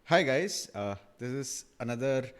Hi, guys. This is another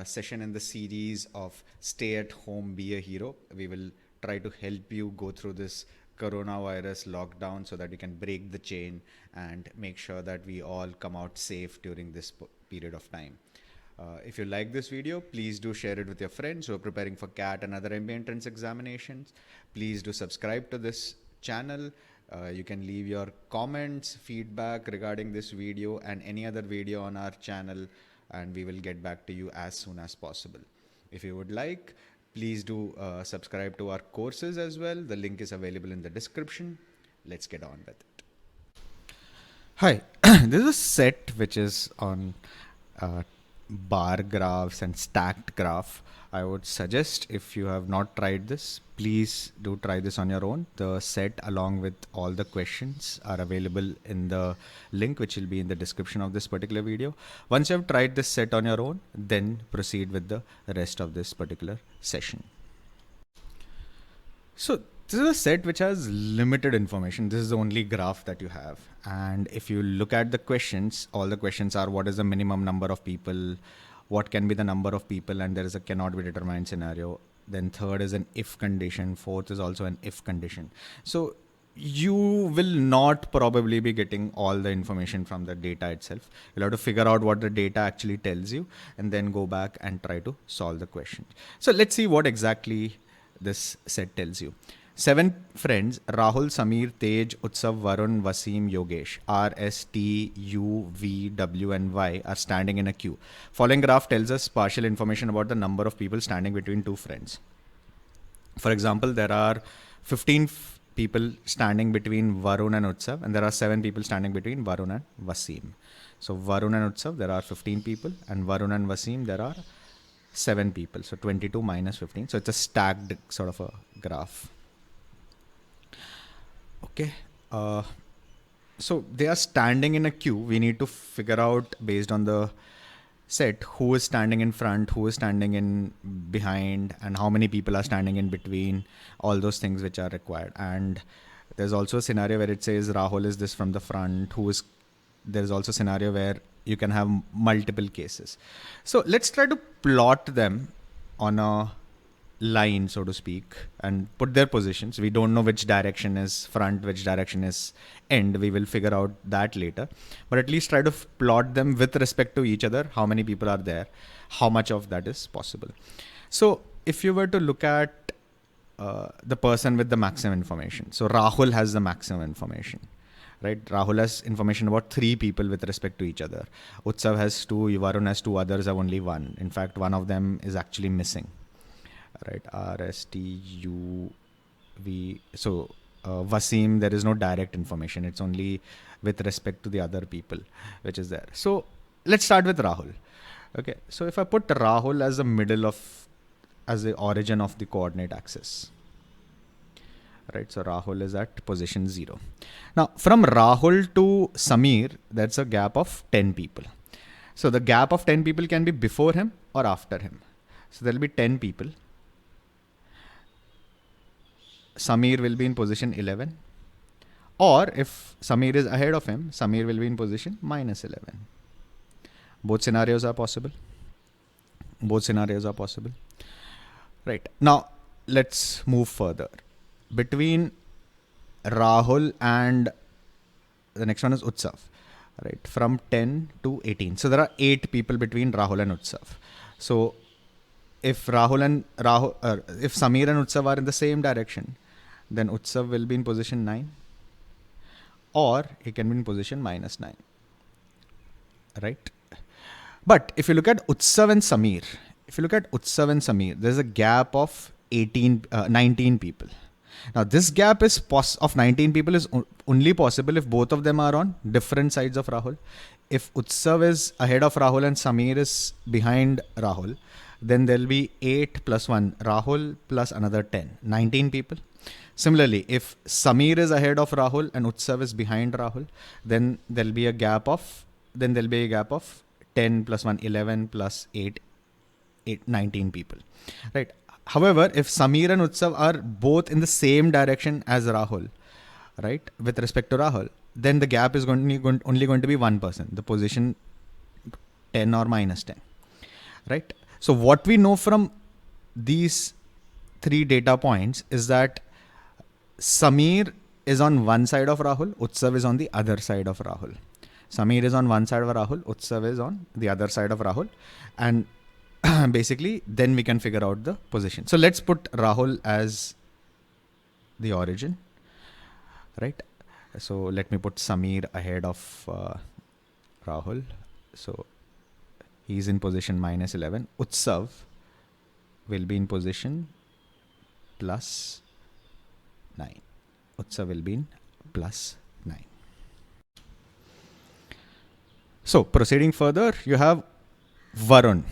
session in the series of Stay at Home, Be a Hero. We will try to help you go through this coronavirus lockdown so that you can break the chain and make sure that we all come out safe during this period of time. If you like this video, please do share it with your friends who are preparing for CAT and other MBA entrance examinations. Please do subscribe to this channel. You can leave your comments, feedback regarding this video and any other video on our channel, and we will get back to you as soon as possible. If you would like, please do subscribe to our courses as well. The link is available in the description. Let's get on with it. Hi, this is a set which is on bar graphs and stacked graph. I would suggest, if you have not tried this, please do try this on your own. The set along with all the questions are available in the link which will be in the description of this particular video. Once you have tried this set on your own, then proceed with the rest of this particular session. So this is a set which has limited information. This is the only graph that you have. And if you look at the questions, all the questions are: what is the minimum number of people? What can be the number of people? And there is a cannot be determined scenario. Then third is an if condition. Fourth is also an if condition. So you will not probably be getting all the information from the data itself. You'll have to figure out what the data actually tells you and then go back and try to solve the question. So let's see what exactly this set tells you. 7 friends: Rahul, Samir, Tej, Utsav, Varun, Wasim, Yogesh, R, S, T, U, V, W, and Y are standing in a queue. Following graph tells us partial information about the number of people standing between 2 friends. For example, there are 15 people standing between Varun and Utsav, and there are 7 people standing between Varun and Wasim. So Varun and Utsav, there are 15 people, and Varun and Wasim, there are 7 people. So 22 minus 15. So it's a stacked sort of a graph. Okay. So they are standing in a queue. We need to figure out, based on the set, who is standing in front, who is standing in behind, and how many people are standing in between, all those things which are required. And there's also a scenario where it says Rahul is this from the front, there's also a scenario where you can have multiple cases. So let's try to plot them on a line, so to speak, and put their positions. We don't know which direction is front, which direction is end. We will figure out that later, but at least try to plot them with respect to each other. How many people are there? How much of that is possible? So if you were to look at the person with the maximum information, so Rahul has the maximum information, right? Rahul has information about 3 people with respect to each other. Utsav has 2, Varun has 2, others have only 1. In fact, one of them is actually missing. Right, R, S, T, U, V. So Wasim, there is no direct information. It's only with respect to the other people which is there. So let's start with Rahul. Okay, so if I put Rahul as the origin of the coordinate axis, right? So Rahul is at position 0. Now from Rahul to Samir, that's a gap of 10 people. So the gap of 10 people can be before him or after him. So there'll be 10 people. Samir will be in position 11, or if Samir is ahead of him, Samir will be in position minus 11. Both scenarios are possible. Right. Now let's move further. Between Rahul and the next one is Utsav, right? From 10 to 18. So there are 8 people between Rahul and Utsav. So if if Samir and Utsav are in the same direction, then Utsav will be in position 9, or he can be in position minus 9, right? But if you look at Utsav and Samir, there's a gap of 19 people. Now this gap of 19 people is only possible if both of them are on different sides of Rahul. If Utsav is ahead of Rahul and Samir is behind Rahul, then there'll be 8 plus 1, Rahul plus another 10, 19 people. Similarly, if Samir is ahead of Rahul and Utsav is behind Rahul, then there'll be a gap of 10 plus 1, 11 plus 8, 19 people, right? However, if Samir and Utsav are both in the same direction as Rahul, right, with respect to Rahul, then the gap is only going to be one person. The position 10 or minus 10, right? So what we know from these 3 data points is that Samir is on one side of Rahul, Utsav is on the other side of Rahul. Samir is on one side of Rahul, Utsav is on the other side of Rahul. And basically, then we can figure out the position. So let's put Rahul as the origin, right? So let me put Samir ahead of Rahul. So he's in position minus 11. Utsav will be in position plus 9. Utsav will be in plus 9. So proceeding further, you have Varun.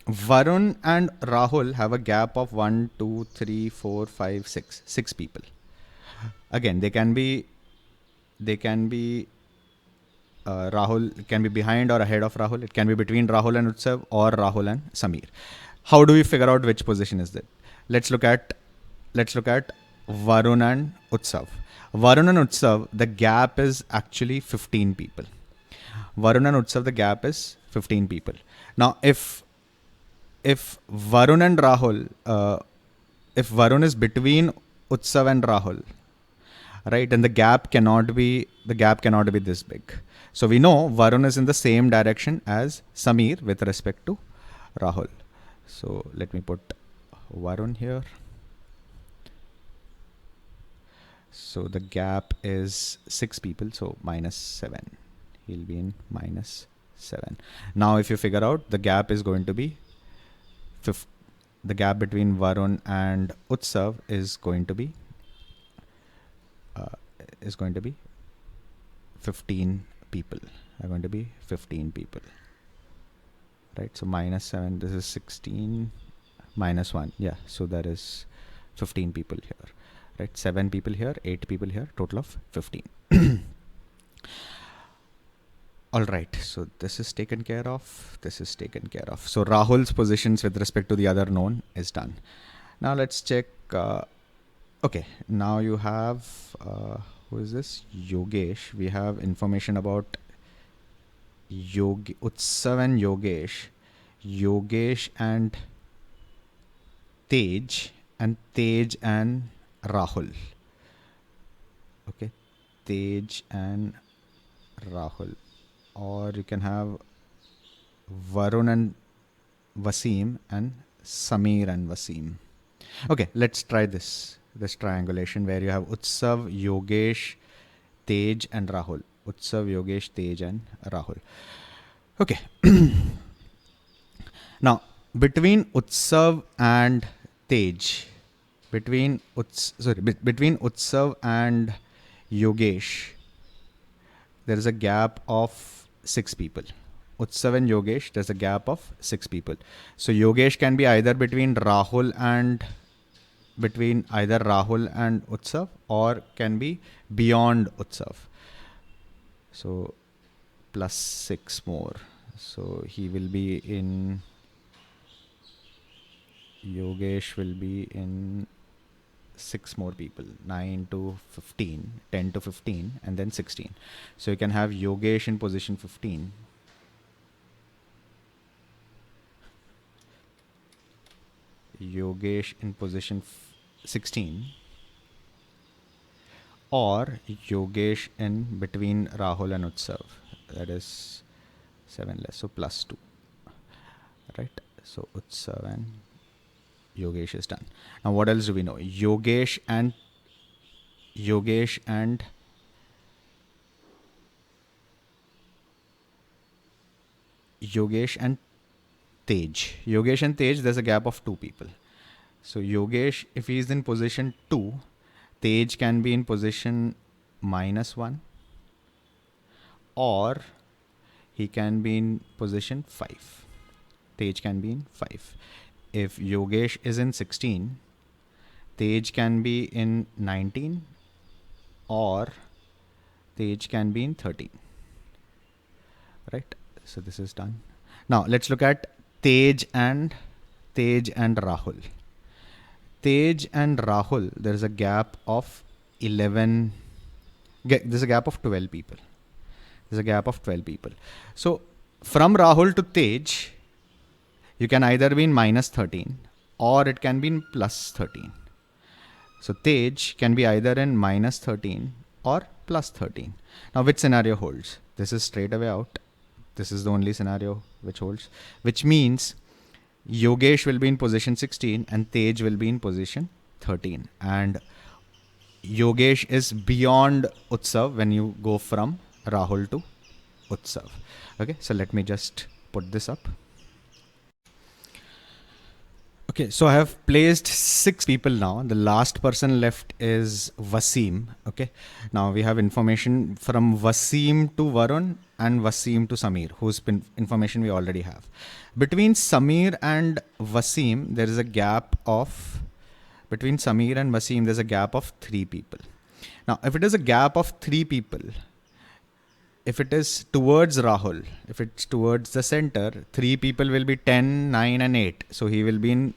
Varun and Rahul have a gap of 1, 2, 3, 4, 5, 6. 6 people. Again, they can be Rahul can be behind or ahead of Rahul. It can be between Rahul and Utsav or Rahul and Samir. How do we figure out which position is that? Let's look at Varun and Utsav. Varun and Utsav, the gap is actually 15 people. Varun and Utsav, the gap is 15 people. Now, if Varun and Rahul, if Varun is between Utsav and Rahul, right, then the gap cannot be this big. So we know Varun is in the same direction as Samir with respect to Rahul. So let me put Varun here. So the gap is 6 people, so minus 7. He'll be in minus 7. Now if you figure out, the gap is going to be the gap between Varun and Utsav is going to be 15 people. Are going to be 15 people, right? So minus 7, this is 16 minus 1. Yeah, so there is 15 people here, right? 7 people here, 8 people here, total of 15. All right, so this is taken care of. This is taken care of. So Rahul's positions with respect to the other known is done. Now let's check. Okay, now you have, who is this? Yogesh. We have information about Utsav and Yogesh. Yogesh and Tej, and Tej and Rahul. Okay, Tej and Rahul. Or you can have Varun and Wasim and Samir and Wasim. Okay, let's try this triangulation where you have Utsav, Yogesh, Tej and Rahul. Utsav, Yogesh, Tej and Rahul. Okay. Now, between Utsav and Tej, between Utsav and Yogesh, there is a gap of 6 people. Utsav and Yogesh, there's a gap of 6 people. So Yogesh can be either between Rahul and Utsav, or can be beyond Utsav. So plus 6 more. So he will be in, Yogesh will be in 6 more people, 9 to 15, 10 to 15, and then 16. So you can have Yogesh in position 15. Yogesh in position 16, or Yogesh in between Rahul and Utsav, that is 7 less, so plus 2, right? So Utsav and Yogesh is done. Now what else do we know? Yogesh and Tej. Yogesh and Tej, there's a gap of 2 people. So Yogesh, if he is in position 2, Tej can be in position -1, or he can be in position 5. Tej can be in 5. If Yogesh is in 16, Tej can be in 19, or Tej can be in 13. Right? So this is done. Now let's look at Tej and Rahul. Tej and Rahul, there is a gap of 11. There's a gap of 12 people. There's a gap of 12 people. So from Rahul to Tej, you can either be in minus 13 or it can be in plus 13. So Tej can be either in minus 13 or plus 13. Now which scenario holds? This is straight away out. This is the only scenario which holds, which means Yogesh will be in position 16 and Tej will be in position 13. And Yogesh is beyond Utsav when you go from Rahul to Utsav. Okay, so let me just put this up. Okay, so I have placed 6 people now. The last person left is Wasim. Okay, now we have information from Wasim to Varun and Wasim to Samir, whose information we already have. Between Samir and Wasim, there is a gap of, between Samir and Wasim, there's a gap of 3 people. Now, if it is a gap of 3 people, if it is towards Rahul, if it's towards the center, 3 people will be 10, 9 and 8. So he will be in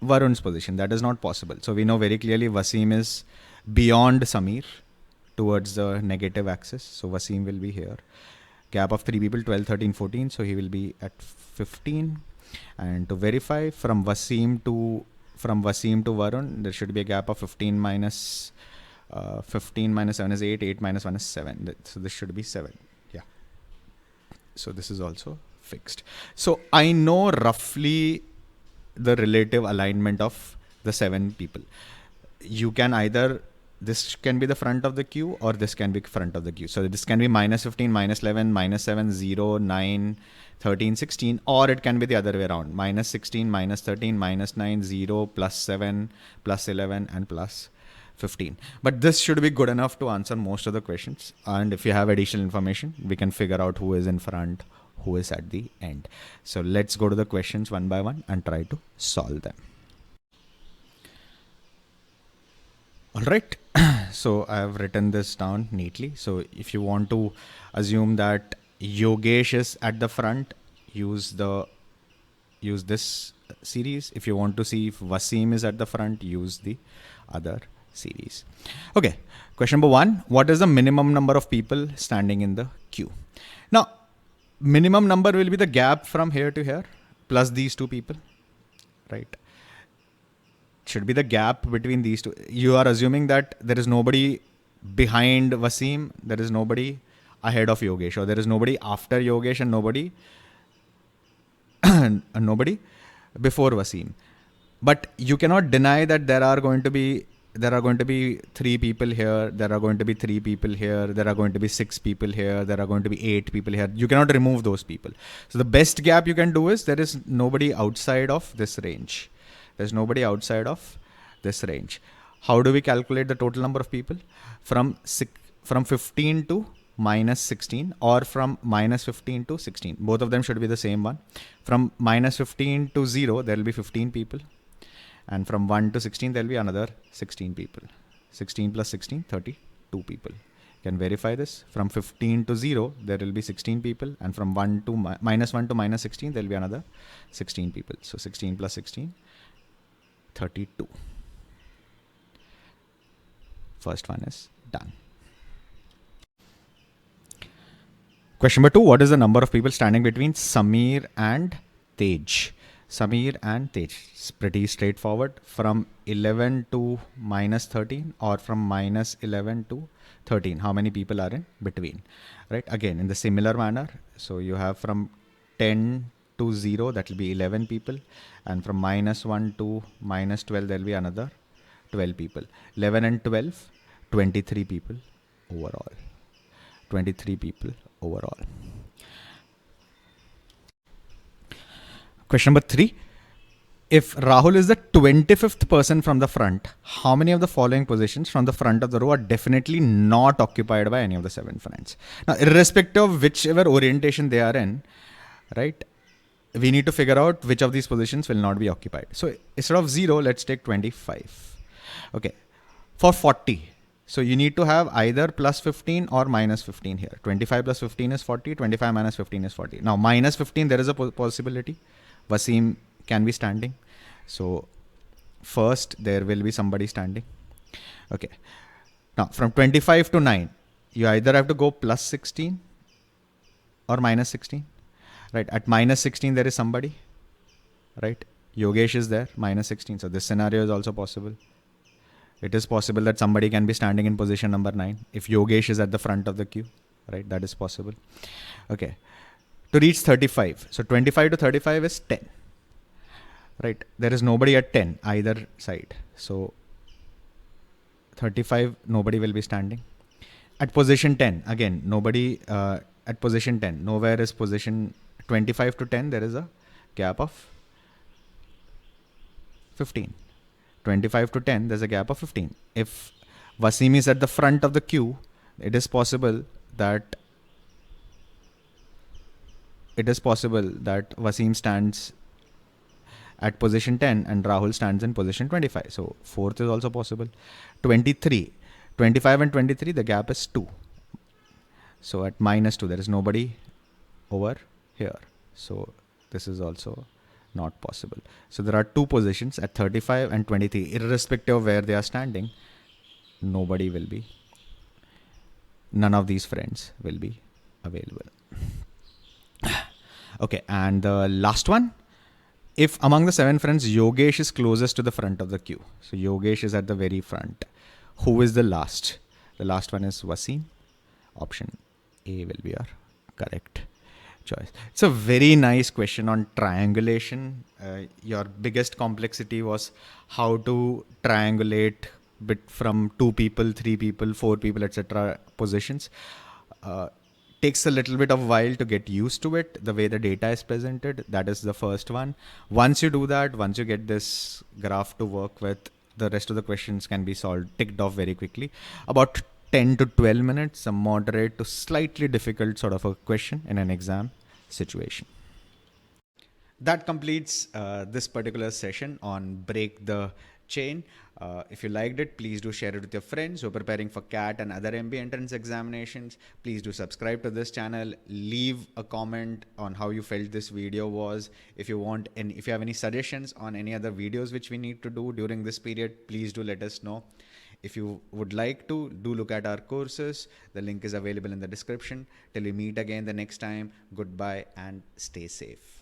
Varun's position. That is not possible. So we know very clearly Wasim is beyond Samir towards the negative axis. So Wasim will be here. Gap of 3 people, 12, 13, 14. So he will be at 15. And to verify, from Wasim to Varun, there should be a gap of 15 minus 7 is 8, 8 minus 1 is 7. So this should be 7. Yeah. So this is also fixed. So I know roughly the relative alignment of the 7 people. You can either, this can be the front of the queue or this can be front of the queue. So this can be minus 15, minus 11, minus 7, 0, 9, 13, 16, or it can be the other way around. Minus 16, minus 13, minus 9, 0, plus 7, plus 11 and plus 15. But this should be good enough to answer most of the questions. And if you have additional information, we can figure out who is in front, who is at the end. So let's go to the questions one by one and try to solve them. All right. So I have written this down neatly. So if you want to assume that Yogesh is at the front, use this series. If you want to see if Wasim is at the front, use the other series. Okay. Question number 1. What is the minimum number of people standing in the queue? Now, minimum number will be the gap from here to here plus these 2 people, right? Should be the gap between these 2. You are assuming that there is nobody behind Wasim, there is nobody ahead of Yogesh, or there is nobody after Yogesh and nobody nobody before Wasim. But you cannot deny that there are going to be 3 people here, there are going to be 3 people here, there are going to be 6 people here, there are going to be 8 people here. You cannot remove those people. So the best gap you can do is there is nobody outside of this range. There's nobody outside of this range. How do we calculate the total number of people? From 15 to minus 16 or from minus 15 to 16. Both of them should be the same one. From minus 15 to 0, there will be 15 people. And from 1 to 16, there will be another 16 people. 16 plus 16, 32 people. You can verify this. From 15 to 0, there will be 16 people. And from minus 1 to minus 16, there will be another 16 people. So 16 plus 16, 32. First one is done. Question number 2. What is the number of people standing between Samir and Tej? Samir and Tej. It's pretty straightforward. From 11 to minus 13 or from minus 11 to 13. How many people are in between? Right? Again, in the similar manner. So you have from 10 to 0, that will be 11 people. And from minus 1 to minus 12, there will be another 12 people. 11 and 12, 23 people overall. 23 people overall. Question number 3. If Rahul is the 25th person from the front, how many of the following positions from the front of the row are definitely not occupied by any of the 7 friends? Now, irrespective of whichever orientation they are in, right, we need to figure out which of these positions will not be occupied. So instead of 0, let's take 25. Okay. For 40. So you need to have either plus 15 or minus 15 here. 25 plus 15 is 40. 25 minus 15 is 40. Now minus 15, there is a possibility. Wasim can be standing. So first there will be somebody standing. Okay. Now from 25 to 9, you either have to go plus 16 or minus 16? Right, at minus 16 there is somebody, right? Yogesh is there, minus 16. So this scenario is also possible. It is possible that somebody can be standing in position number 9 if Yogesh is at the front of the queue, right? That is possible. Okay. To reach 35, so 25 to 35 is 10, right? There is nobody at 10 either side. So 35, nobody will be standing. At position 10, again, nobody at position 10. Nowhere is position 25 to 10. There is a gap of 15. 25 to 10, there's a gap of 15. If Wasim is at the front of the queue, it is possible that Wasim stands at position 10 and Rahul stands in position 25. So fourth is also possible. 23, 25 and 23, the gap is 2. So at minus 2, there is nobody over here. So this is also not possible. So there are two positions at 35 and 23, irrespective of where they are standing. None of these friends will be available. Okay, and the last one, if among the 7 friends, Yogesh is closest to the front of the queue. So Yogesh is at the very front. Who is the last? The last one is Wasim. Option A will be our correct choice. It's a very nice question on triangulation. Your biggest complexity was how to triangulate from 2 people, 3 people, 4 people, etc. positions. Takes a little bit of while to get used to it, the way the data is presented. That is the first one. Once you do that, once you get this graph to work with, the rest of the questions can be ticked off very quickly. About 10 to 12 minutes, a moderate to slightly difficult sort of a question in an exam situation. That completes this particular session on Break the Chain. If you liked it, please do share it with your friends who are preparing for CAT and other MBA entrance examinations. Please do subscribe to this channel. Leave a comment on how you felt this video was. If you want, and if you have any suggestions on any other videos which we need to do during this period, please do let us know. If you would like to, do look at our courses. The link is available in the description. Till we meet again the next time, goodbye and stay safe.